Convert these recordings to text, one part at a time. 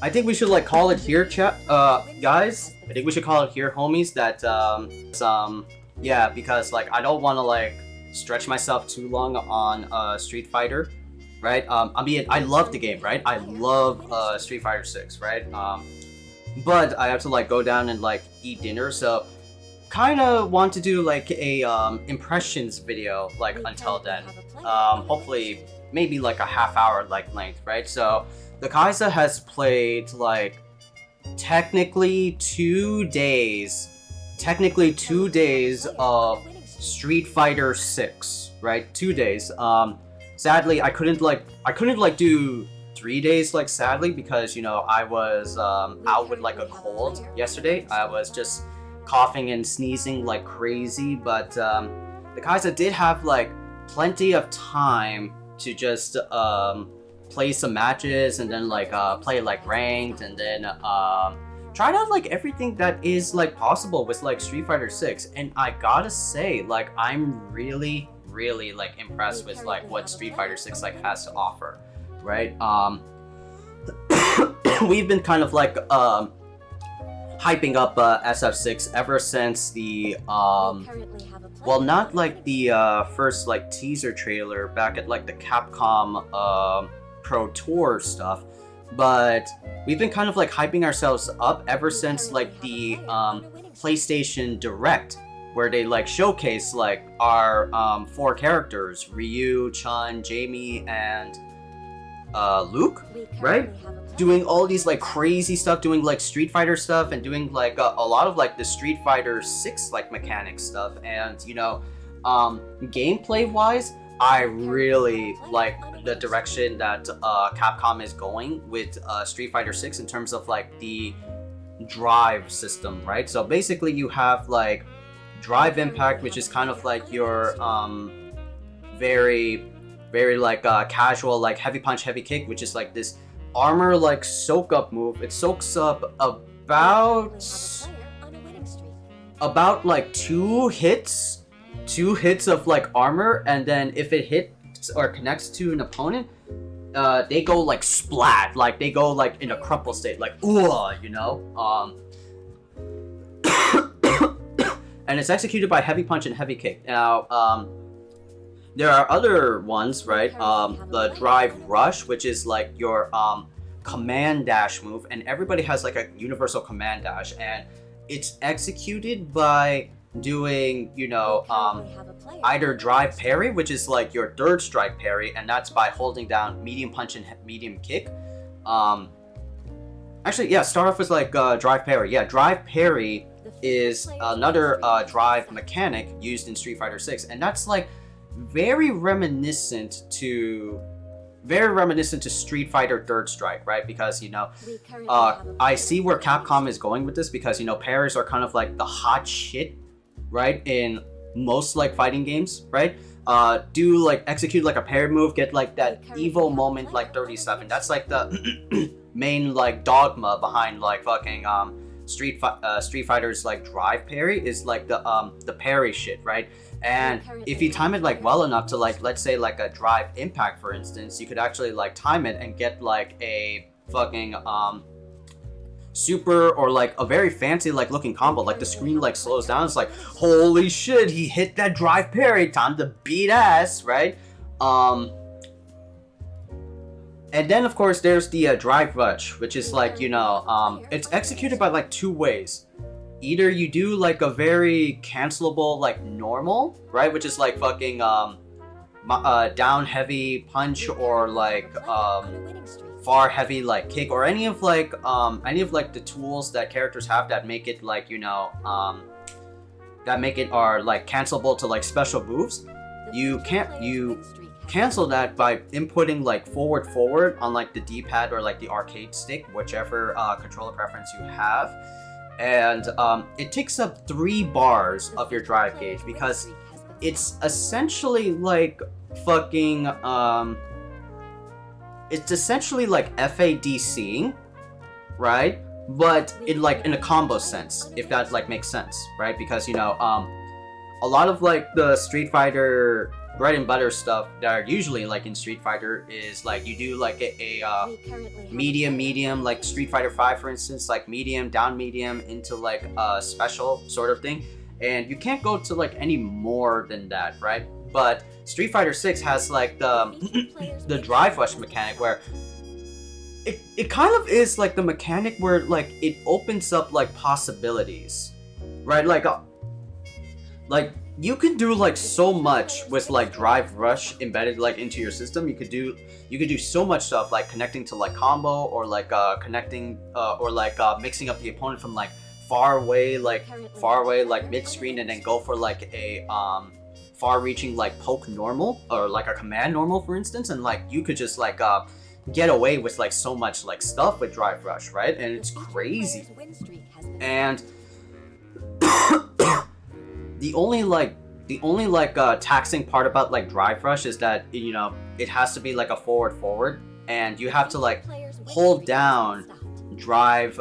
I think we should like call it here, guys. I think we should call it here, homies. That yeah, because like I don't want to like stretch myself too long on Street Fighter, right? I mean, I love the game, right? I love Street Fighter 6, right? But I have to like go down and like eat dinner, so kind of want to do like a impressions video like until then. Hopefully maybe like a half hour like length, right? So the Kaiza has played like technically 2 days of Street Fighter 6, right? 2 days. Sadly I couldn't like do 3 days, like sadly, because you know I was out with like a cold yesterday. I was just coughing and sneezing like crazy, but the Kaiza did have like plenty of time to just play some matches and then like play like ranked and then tried out like everything that is like possible with like Street Fighter 6. And I gotta say, like I'm really like impressed with like what Street Fighter 6 like has to offer, right? We've been kind of like hyping up SF6 ever since the well, not like the first like teaser trailer back at like the Capcom Pro Tour stuff, but we've been kind of like hyping ourselves up ever since like the PlayStation Direct, where they like showcase like our 4 characters, Ryu, Chun, Jamie, and Luke, right? Doing all these like crazy stuff, doing like Street Fighter stuff, and doing like a lot of like the Street Fighter 6 like mechanic stuff. And you know, gameplay wise, I really like the direction that Capcom is going with Street Fighter 6 in terms of like the drive system, right? So basically you have like drive impact, which is kind of like your very like casual like heavy punch heavy kick, which is like this armor like soak up move. It soaks up about like two hits of like armor, and then if it hits or connects to an opponent, they go like splat, like they go like in a crumple state, like ooh, you know. And it's executed by heavy punch and heavy kick. Now there are other ones, right? The drive rush, which is like your command dash move, and everybody has like a universal command dash, and it's executed by doing, you know, either drive parry, which is like your third strike parry, and that's by holding down medium punch and medium kick. Actually, yeah, start off with like drive parry. Yeah, drive parry is another drive mechanic used in Street Fighter 6, and that's like very reminiscent to Street Fighter Third Strike, right? Because you know, I see where Capcom is going with this, because you know, parries are kind of like the hot shit, right? In most like fighting games, right? Do like execute like a parry move, get like that evil moment like 37. That's like the main like dogma behind like fucking Street Fighter's like drive parry is like the parry shit, right? And if you time it like well enough to like, let's say like a drive impact, for instance, you could actually like time it and get like a fucking super or like a very fancy like looking combo. Like the screen like slows down, it's like holy shit, he hit that drive parry, time to beat ass, right? And then of course there's the drive rush, which is like, you know, it's executed by like 2 ways. Either you do like a very cancelable like normal, right, which is like fucking down heavy punch, or like far heavy like kick, or any of like the tools that characters have that make it like, you know, that make it are like cancelable to like special moves. You cancel that by inputting like forward on like the D-pad or like the arcade stick, whichever controller preference you have. And it takes up 3 bars of your drive gauge, because it's essentially like fucking it's essentially like FADCing, right? But in like in a combo sense, if that like makes sense, right? Because you know, a lot of like the Street Fighter bread and butter stuff that are usually like in Street Fighter is like you do like a medium, like Street Fighter 5 for instance, like medium, down medium into like a special sort of thing, and you can't go to like any more than that, right? But Street Fighter 6 has like the drive rush mechanic where it kind of is like the mechanic where like it opens up like possibilities, right? Like you can do like so much with like drive rush embedded like into your system. You could do so much stuff like connecting to like combo or like connecting or like mixing up the opponent from like far away like mid screen and then go for like a far reaching like poke normal or like a command normal for instance, and like you could just like get away with like so much like stuff with drive rush, right? And it's crazy. And the only taxing part about like drive rush is that, you know, it has to be like a forward and you have to like hold down drive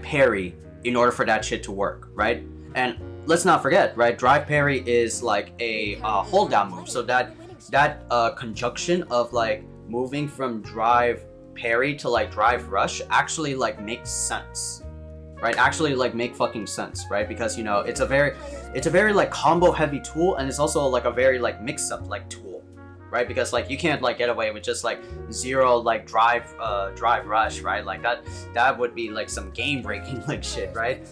parry in order for that shit to work, right? And let's not forget, right, drive parry is like a hold down move, so that conjunction of like moving from drive parry to like drive rush actually like makes sense, right? Actually like make fucking sense, right? Because, you know, it's a very like combo heavy tool, and it's also like a very like mix up like tool, right? Because like you can't like get away with just like zero like drive rush, right? Like that would be like some game breaking like shit, right?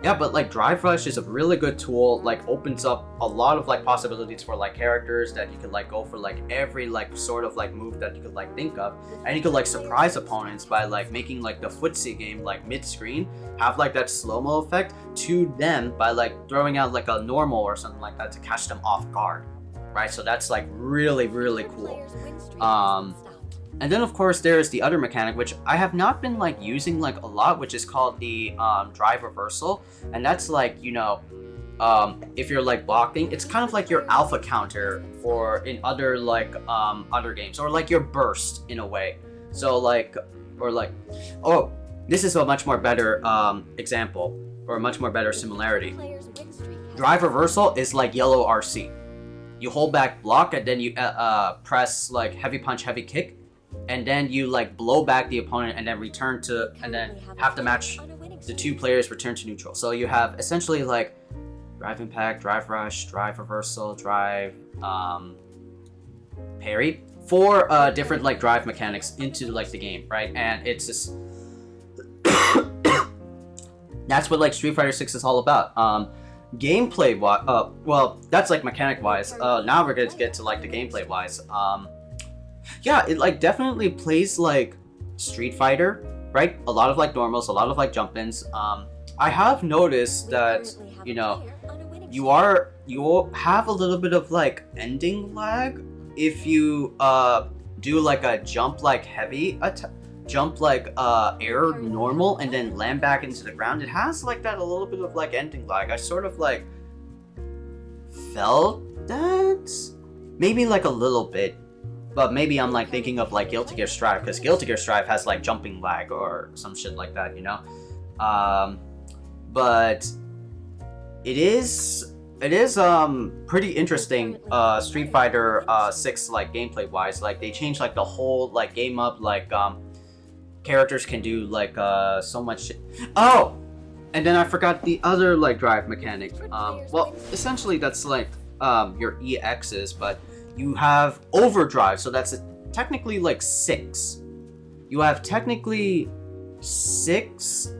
Yeah, but like drive rush is a really good tool, like opens up a lot of like possibilities for like characters that you could like go for like every like sort of like move that you could like think of, and you could like surprise opponents by like making like the footsie game like mid-screen have like that slow-mo effect to them by like throwing out like a normal or something like that to catch them off guard, right? So that's like really cool. And then of course there's the other mechanic which I have not been like using like a lot, which is called the drive reversal, and that's like, you know, if you're like blocking, it's kind of like your alpha counter for in other like other games, or like your burst in a way. So like, or like, oh, this is a much more better example, or a much more better similarity. Drive reversal is like yellow RC. You hold back block and then you press like heavy punch, heavy kick, and then you like blow back the opponent and then return to, and then have the match, the two players return to neutral. So you have essentially like drive impact, drive rush, drive reversal, drive parry, 4 different like drive mechanics into like the game, right? And it's just that's what like Street Fighter 6 is all about. Gameplay wise, well, that's like mechanic wise. Now we're going to get to like the gameplay wise. Yeah, it like definitely plays like Street Fighter, right? A lot of like normals, a lot of like jump-ins. I have noticed that, you know, you have a little bit of like ending lag if you do like a jump like heavy jump like air normal and then land back into the ground. It has like that a little bit of like ending lag. I sort of like felt that maybe like a little bit. But maybe I'm like thinking of like Guilty Gear Strive, because Guilty Gear Strive has like jumping lag or some shit like that, you know? But it is pretty interesting Street Fighter 6 like gameplay wise. Like they changed like the whole like game up, like characters can do like so much shit. Oh! And then I forgot the other like drive mechanic. Well, essentially that's like your EXs, but you have overdrive, so that's technically like 6. You have technically 6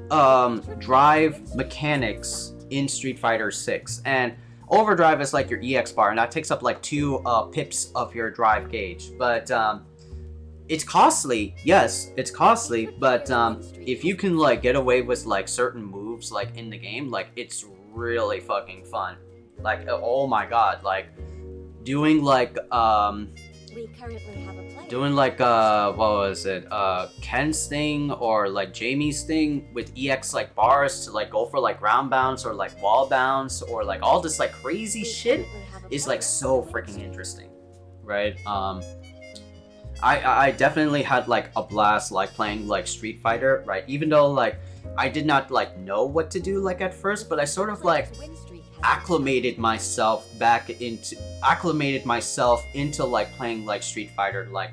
drive mechanics in Street Fighter 6, and overdrive is like your EX bar, and that takes up like 2 pips of your drive gauge. But it's costly, yes, it's costly, but if you can like get away with like certain moves like in the game, like it's really fucking fun. Like, oh my god, like doing like what was it, Ken's thing or like Jamie's thing with EX like bars to like go for like ground bounce or like wall bounce or like all this like crazy shit is like so freaking interesting, right? I definitely had like a blast like playing like Street Fighter, right? Even though like I did not like know what to do like at first, but I sort of like acclimated myself into like playing like Street Fighter, like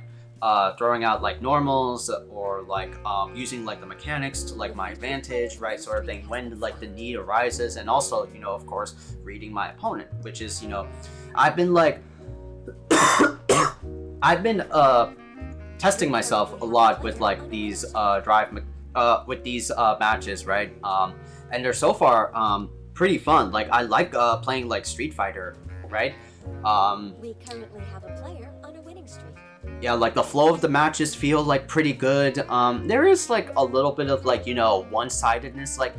throwing out like normals, or like using like the mechanics to like my advantage, right, sort of thing, when like the need arises. And also, you know, of course, reading my opponent, which is, you know, I've been like I've been testing myself a lot with like these matches, right, and they're so far pretty fun. Like I like playing like Street Fighter, right. We currently have a player on a winning streak. Yeah, like the flow of the matches feel like pretty good. There is like a little bit of like, you know, one-sidedness. Like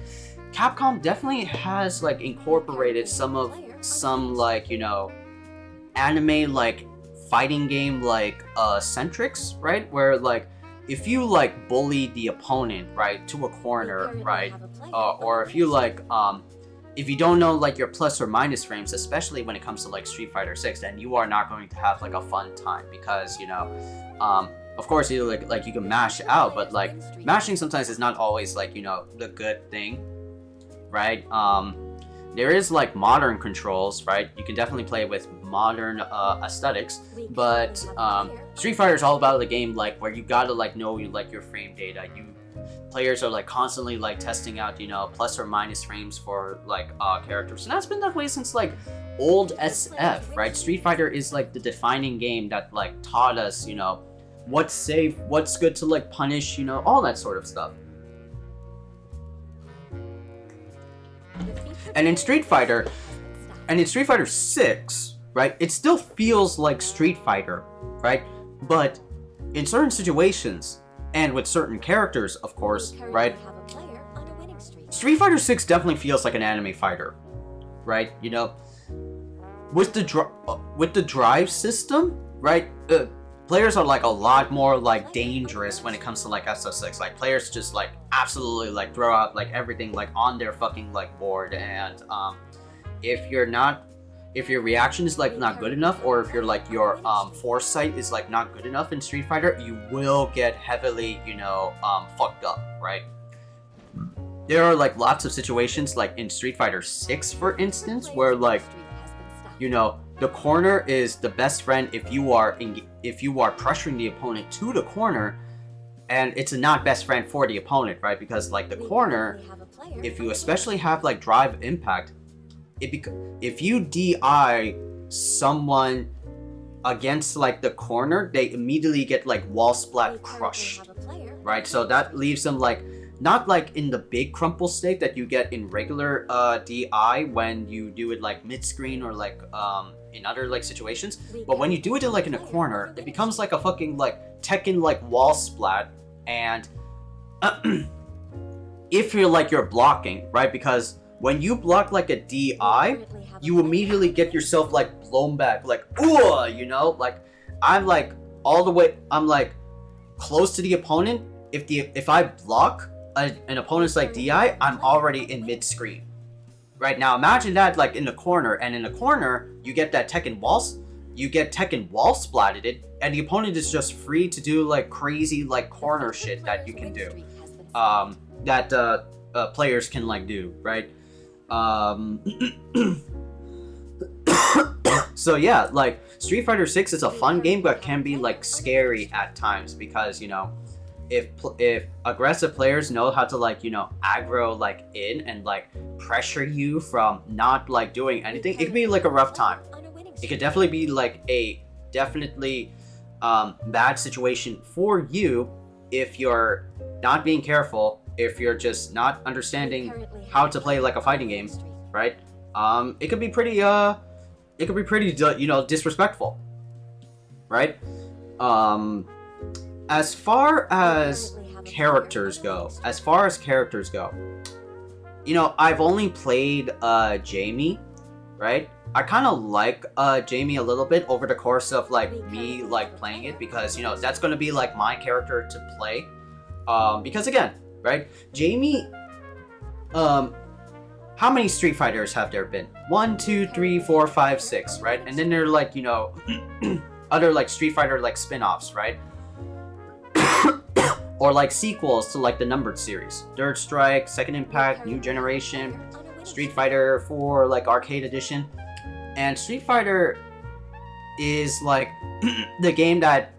Capcom definitely has like incorporated some like, you know, anime like fighting game like centrics, right, where like if you like bully the opponent, right, to a corner, right, or if you like if you don't know like your plus or minus frames, especially when it comes to like Street Fighter 6, then you are not going to have like a fun time, because, you know, of course you like you can mash out, but like mashing sometimes is not always like, you know, the good thing, right. There is like modern controls, right? You can definitely play with modern aesthetics, but Street Fighter is all about the game like where you gotta like know like your frame data. Players are like constantly like testing out, you know, plus or minus frames for like characters, and that's been that way since like old SF, right? Street Fighter is like the defining game that like taught us, you know, what's safe, what's good to like punish, you know, all that sort of stuff. And in Street Fighter 6, right, it still feels like Street Fighter, right? But in certain situations, and with certain characters, of course, right, Street Fighter 6 definitely feels like an anime fighter, right? You know, with the drive system, right, players are like a lot more like dangerous when it comes to like SF6. Like players just like absolutely like throw out like everything like on their fucking like board, and if your reaction is like not good enough, or if you're like your foresight is like not good enough in Street Fighter, you will get heavily, you know, fucked up, right? There are like lots of situations like in Street Fighter 6, for instance, where like, you know, the corner is the best friend if you are pressuring the opponent to the corner, and it's not best friend for the opponent, right? Because like the corner, if you especially have like drive impact, if you DI someone against like the corner, they immediately get like wall splat crushed, right? So that leaves them like not like in the big crumple state that you get in regular DI when you do it like mid-screen or like in other like situations, but when you do it like in a corner, it becomes like a fucking like Tekken like wall splat. And if you're blocking, right, because when you block like a DI, you immediately get yourself like blown back, like ooh, you know, like I'm like I'm like close to the opponent. If I block an opponent's like DI, I'm already in mid screen. Right, now imagine that like in the corner, and in the corner you get that Tekken wall splatted it, and the opponent is just free to do like crazy like corner shit that you can do, that players can like do, right? So yeah, like Street Fighter 6 is a fun game, but can be like scary at times, because, you know, if aggressive players know how to like, you know, aggro like in and like pressure you from not like doing anything, it could be like a rough time. It could definitely be like a bad situation for you if you're not being careful, if you're just not understanding how to play like a fighting game, right? It could be pretty you know, disrespectful, right? As far as characters go, you know, I've only played Jamie, right? I kind of like Jamie a little bit over the course of like me like playing it, because, you know, that's going to be like my character to play, because again, right, Jamie, how many Street Fighters have there been? 1, 2, 3, 4, 5, 6, right? And then there are like, you know, other like Street Fighter like spin-offs, right? Or like sequels to like the numbered series. Third Strike, Second Impact, New Generation. Street Fighter 4 like arcade edition, and Street Fighter is like the game that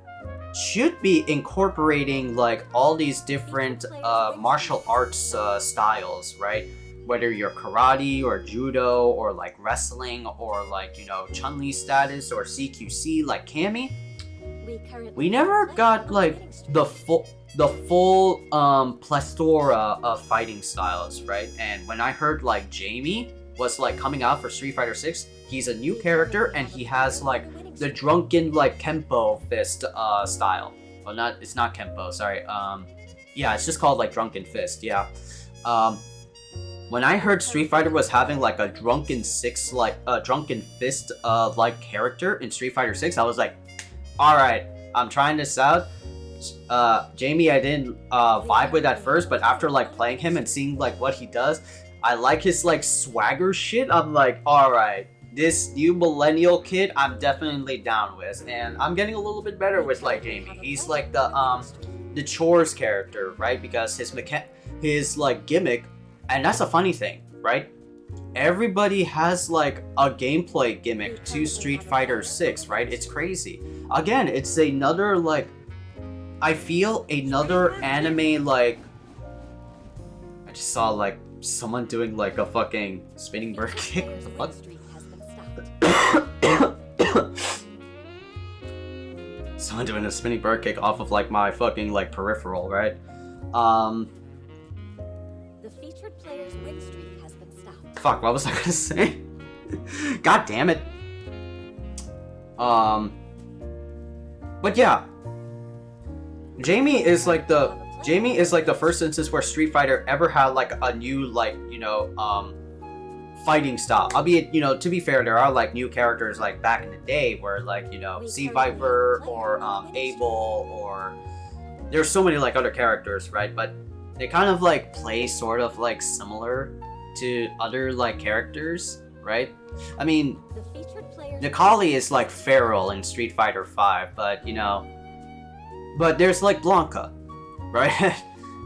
should be incorporating like all these different martial arts styles, right? Whether you're karate or judo or like wrestling or like, you know, Chun-Li status or CQC like Cammy. We never got like the full plethora of fighting styles, right? And when I heard like Jamie was like coming out for Street Fighter 6, he's a new character and he has like the drunken like Kempo fist style. Well, not, it's not Kempo, sorry. Yeah, it's just called like Drunken Fist, yeah. When I heard Street Fighter was having like a Drunken Fist like character in Street Fighter 6, I was like, alright, I'm trying this out. Jamie I didn't vibe with at first, but after like playing him and seeing like what he does, I like his like swagger shit. I'm like, alright, this new millennial kid I'm definitely down with, and I'm getting a little bit better with like Jamie. He's like the chores character, right? Because his like gimmick, and that's a funny thing, right? Everybody has like a gameplay gimmick to Street Fighter 6, right? It's crazy. Again, it's another like, I feel another anime like, I just saw like someone doing like a fucking spinning bird kick. What the fuck? Someone doing a spinning bird kick off of like my fucking like peripheral, right? The featured player's win streak has been stopped. Fuck, what was I gonna say? God damn it. But yeah, Jamie is like the first instance where Street Fighter ever had like a new like, you know, fighting style. Albeit, you know, to be fair, there are like new characters like back in the day where like, you know, Sea Viper or Abel, or there's so many like other characters, right? But they kind of like play sort of like similar to other like characters, right? I mean, Nikali is like feral in Street Fighter 5, but you know, but there's like Blanca, right?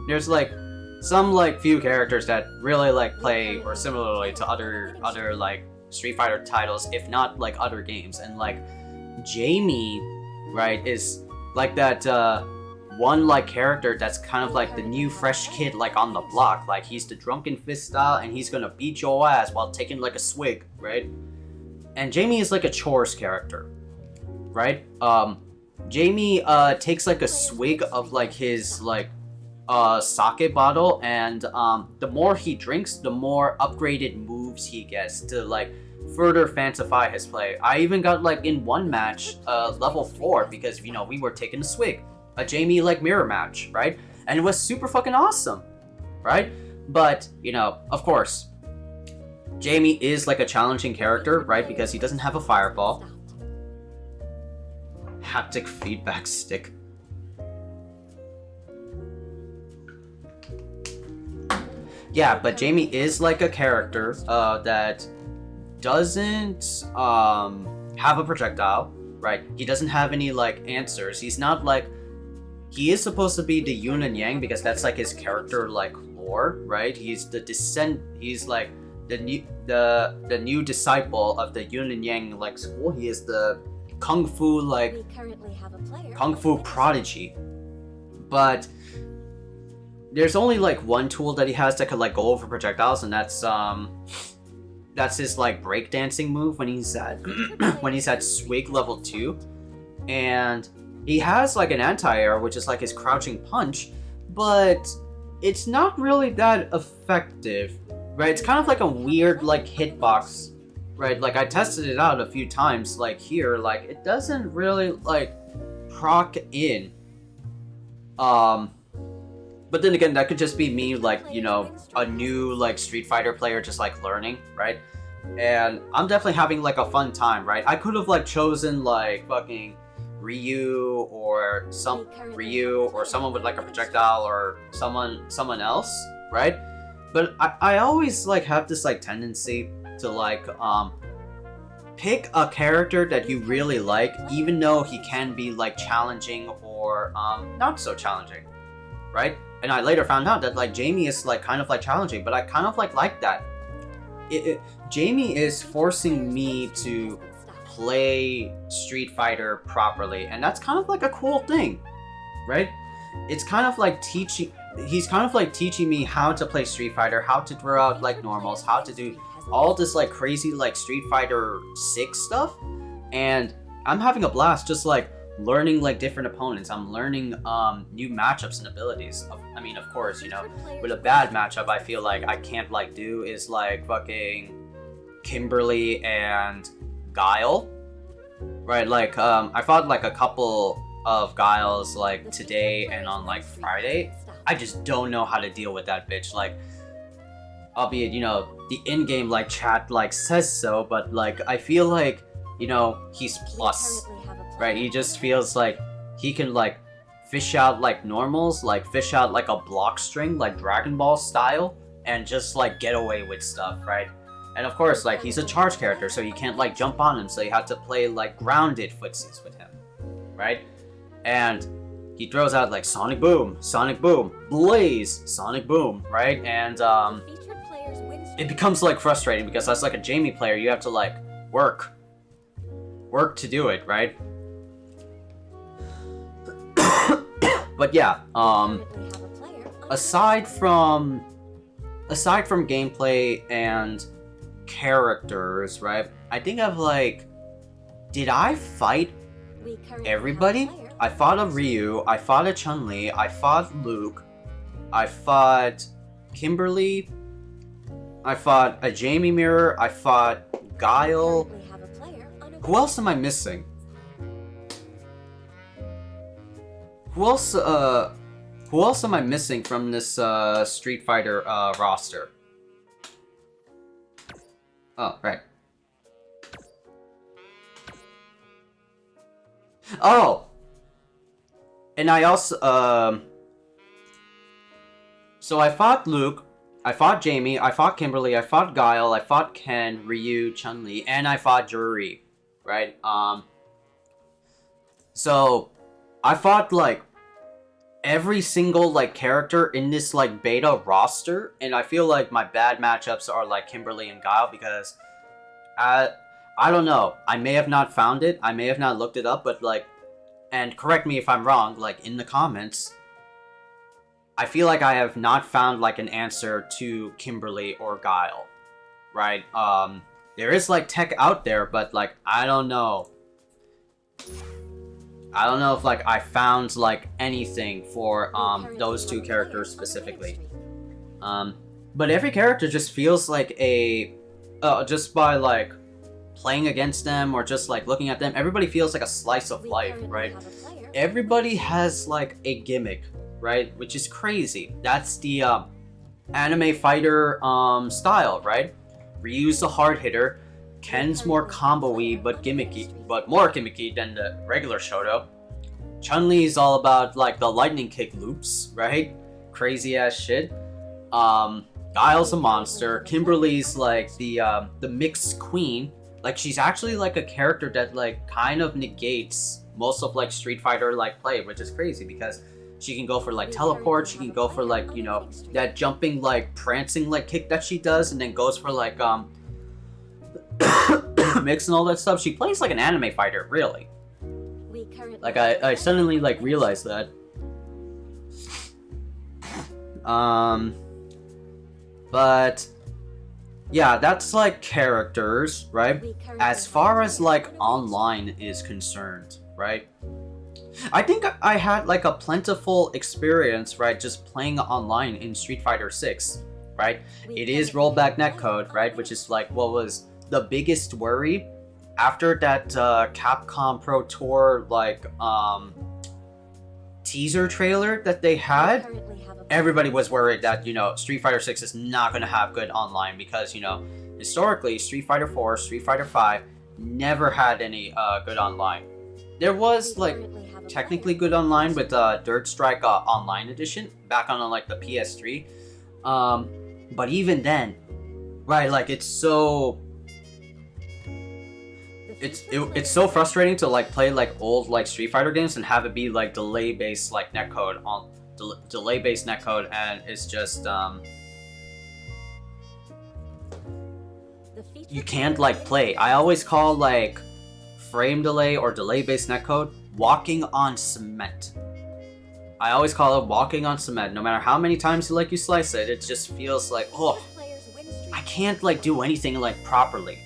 There's like some like few characters that really like play or similarly to other like Street Fighter titles, if not like other games. And like Jamie, right, is like that one like character that's kind of like the new fresh kid like on the block. Like he's the Drunken Fist style and he's gonna beat your ass while taking like a swig, right? And Jamie is like a chores character, right? Jamie takes like a swig of like his like sake bottle, and the more he drinks, the more upgraded moves he gets to like further fancify his play. I even got like in one match level 4 because, you know, we were taking a swig, a Jamie like mirror match, right? And it was super fucking awesome, right? But, you know, of course, Jamie is like a challenging character, right? Because he doesn't have a fireball. Haptic feedback stick. Yeah, but Jamie is like a character that doesn't have a projectile, right? He doesn't have any like answers. He's not like, he is supposed to be the yin and yang because that's like his character like lore, right? He's the he's like the new disciple of the yin and yang like school. He is the kung fu like kung fu prodigy. But there's only like one tool that he has that could like go over projectiles, and that's his like breakdancing move when he's at when he's at swig level 2. And he has like an anti-air, which is like his crouching punch, but it's not really that effective, right? It's kind of like a weird like hitbox, right? Like I tested it out a few times like here, like it doesn't really like proc in. But then again, that could just be me, like, you know, a new, like, Street Fighter player just, like, learning, right? And I'm definitely having, like, a fun time, right? I could have, like, chosen, like, fucking Ryu or someone with, like, a projectile or someone else, right? But I always, like, have this, like, tendency to, like, pick a character that you really like, even though he can be, like, challenging or not so challenging, right? And I later found out that like Jamie is like kind of like challenging, but I kind of like that. Jamie is forcing me to play Street Fighter properly, and that's kind of like a cool thing, right? It's kind of like he's kind of like teaching me how to play Street Fighter, how to throw out like normals, how to do all this like crazy like Street Fighter 6 stuff, and I'm having a blast just like learning like different opponents. I'm learning new matchups and abilities. I mean, of course, you know, with a bad matchup, I feel like I can't like do is like fucking Kimberly and Guile, right? Like I fought like a couple of Guiles like today and on like Friday. I just don't know how to deal with that bitch. Like, albeit, you know, the in-game like chat like says so, but like I feel like, you know, he's plus, right? He just feels like he can like fish out like normals, like fish out like a block string, like Dragon Ball style, and just like get away with stuff, right? And of course, like he's a charge character, so you can't like jump on him, so you have to play like grounded footsies with him, right? And he throws out like Sonic Boom, Blaze, Sonic Boom, right? And it becomes like frustrating because as like a Jamie player, you have to like work to do it, right? But yeah, aside from gameplay and characters, right? I think I've like, did I fight everybody? I fought a Ryu, I fought a Chun-Li, I fought Luke, I fought Kimberly, I fought a Jamie Mirror, I fought Guile. Who else am I missing? Who else am I missing from this Street Fighter roster? Oh, right. Oh! And I also, so I fought Luke, I fought Jamie, I fought Kimberly, I fought Guile, I fought Ken, Ryu, Chun-Li, and I fought Juri, right? So I fought like every single like character in this like beta roster, and I feel like my bad matchups are like Kimberly and Guile because I don't know, I may have not found it, I may have not looked it up, but like, and correct me if I'm wrong, like in the comments, I feel like I have not found like an answer to Kimberly or Guile, right? There is like tech out there, but like I don't know if like I found like anything for those two characters specifically. But every character just feels like a just by like playing against them or just like looking at them, everybody feels like a slice of life, right? Everybody has like a gimmick, right? Which is crazy. That's the anime fighter style, right? Ryu's a hard hitter, Ken's more combo-y but more gimmicky than the regular Shoto. Chun-Li is all about like the lightning kick loops, right? Crazy ass shit. Guile's a monster. Kimberly's like the mixed queen. Like she's actually like a character that like kind of negates most of like Street Fighter like play, which is crazy because she can go for like teleport, she can go for like, you know, that jumping like prancing like kick that she does, and then goes for like mix and all that stuff. She plays like an anime fighter, really. Like I suddenly like realized that. But yeah, that's like characters, right? As far as like online is concerned, right? I think I had like a plentiful experience, right? Just playing online in Street Fighter 6, right? It is rollback netcode, right? Which is like what was the biggest worry after that Capcom Pro Tour like teaser trailer that they had. Everybody was worried that, you know, Street Fighter 6 is not going to have good online because, you know, historically Street Fighter 4, Street Fighter 5 never had any good online. There was like technically good online with Dirt Strike Online Edition back on like the PS3, but even then, right? Like it's so frustrating to like play like old like Street Fighter games and have it be like delay based like netcode on delay based netcode, and it's just you can't like play. I always call like frame delay or delay based netcode walking on cement. I always call it walking on cement. No matter how many times you slice it, it just feels like, oh, I can't like do anything like properly.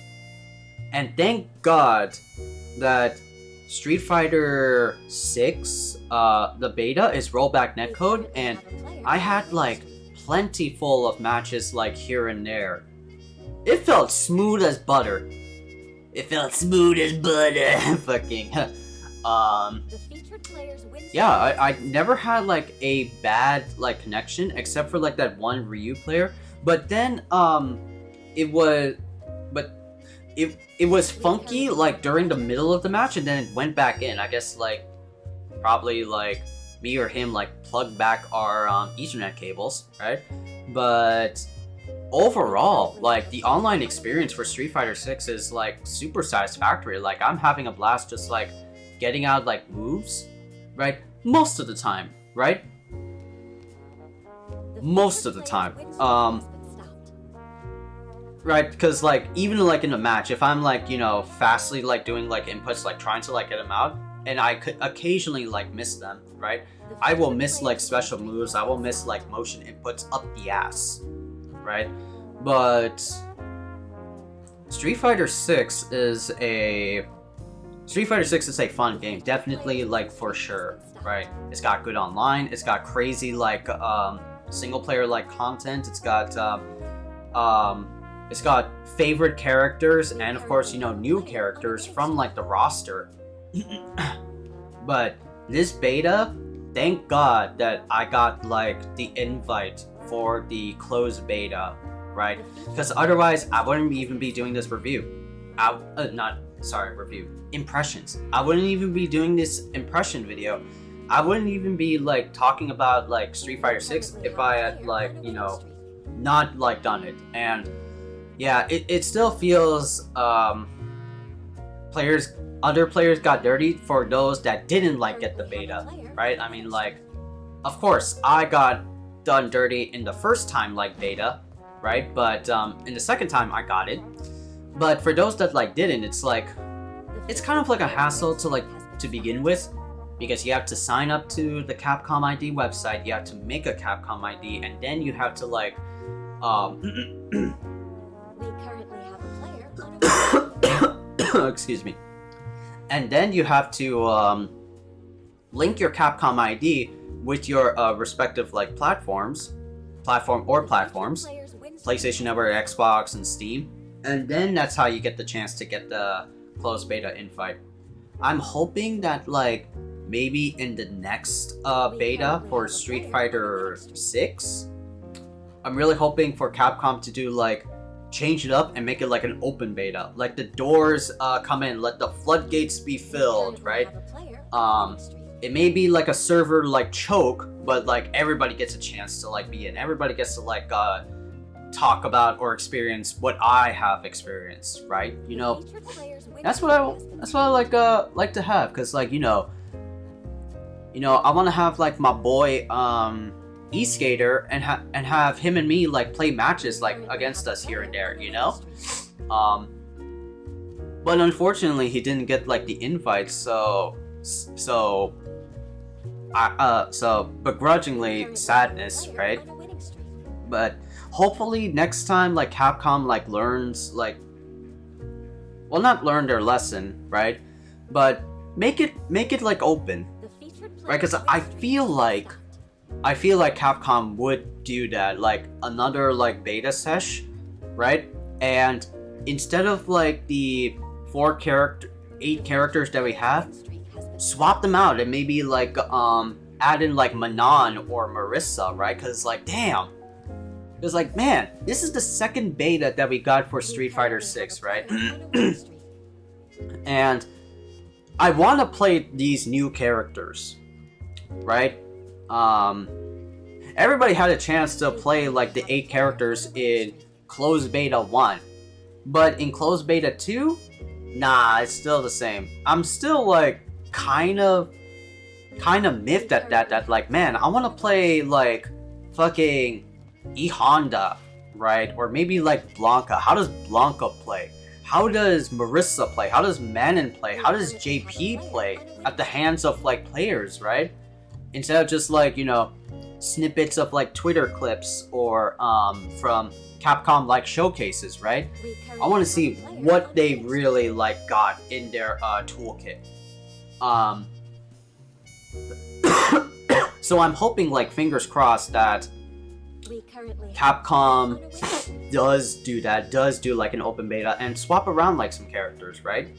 And thank God that Street Fighter 6, the beta is rollback netcode, and I had like plenty full of matches like here and there. It felt smooth as butter. It felt smooth as butter. Fucking. Yeah, I never had like a bad like connection except for like that one Ryu player. But then it was funky like during the middle of the match, and then it went back in. I guess like probably like me or him like plugged back our Ethernet cables, right? But overall, like the online experience for Street Fighter 6 is like super satisfactory. Like I'm having a blast just like getting out like moves, right? Most of the time, right? Most of the time. Right, because like even like in a match, if I'm like, you know, fastly like doing like inputs, like trying to like get them out, and I could occasionally like miss them, right? I will miss like special moves, I will miss like motion inputs up the ass, right? But Street Fighter 6 is a fun game, definitely like for sure, right? It's got good online, it's got crazy like single player like content, it's got favorite characters, and of course, you know, new characters from like the roster. But this beta, thank God that I got like the invite for the closed beta, right? Because otherwise I wouldn't even be doing this review. Impressions. I wouldn't even be doing this impression video. I wouldn't even be like talking about like Street Fighter 6 if I had like, you know, not like done it. And yeah, it still feels other players got dirty for those that didn't like get the beta, right? I mean, like, of course I got done dirty in the first time like beta, right? But in the second time I got it. But for those that like didn't, it's like it's kind of like a hassle to begin with, because you have to sign up to the Capcom ID website, you have to make a Capcom ID, and then you have to like We currently have a player on a excuse me. And then you have to link your Capcom ID with your respective like platforms, PlayStation Network, Xbox, and Steam. And then that's how you get the chance to get the closed beta invite. I'm hoping that like maybe in the next beta for Street Fighter 6, I'm really hoping for Capcom to do like change it up and make it like an open beta. Like the doors come in, let the floodgates be filled, right? It may be like a server like choke, but like everybody gets a chance to like be in. Everybody gets to like talk about or experience what I have experienced, right? You know, that's what I like to have, because like you know I want to have like my boy E-Skater and have him and me like play matches like against us here and there, you know. But unfortunately he didn't get like the invite, so begrudgingly sadness, right? But hopefully next time like Capcom like learns like, well, not learn their lesson, right? But make it like open, right? Because I feel like Capcom would do that, like another like beta sesh, right? And instead of like the 8 characters that we have, swap them out and maybe like add in like Manon or Marissa, right? Because like damn, it's like, man, this is the second beta that we got for Street Fighter 6, right? And I want to play these new characters, right? Everybody had a chance to play like the 8 characters in closed beta 1, but in closed beta 2, nah, it's still the same. I'm still like kind of miffed at that like, man, I want to play like fucking E Honda right? Or maybe like Blanca. How does Blanca play? How does Marissa play? How does Manon play? How does JP play at the hands of like players, right? Instead of just like, you know, snippets of like Twitter clips or from Capcom like showcases, right? I want to see what they really like got in their toolkit. So I'm hoping, like, fingers crossed that Capcom does do that, does do like an open beta and swap around like some characters, right?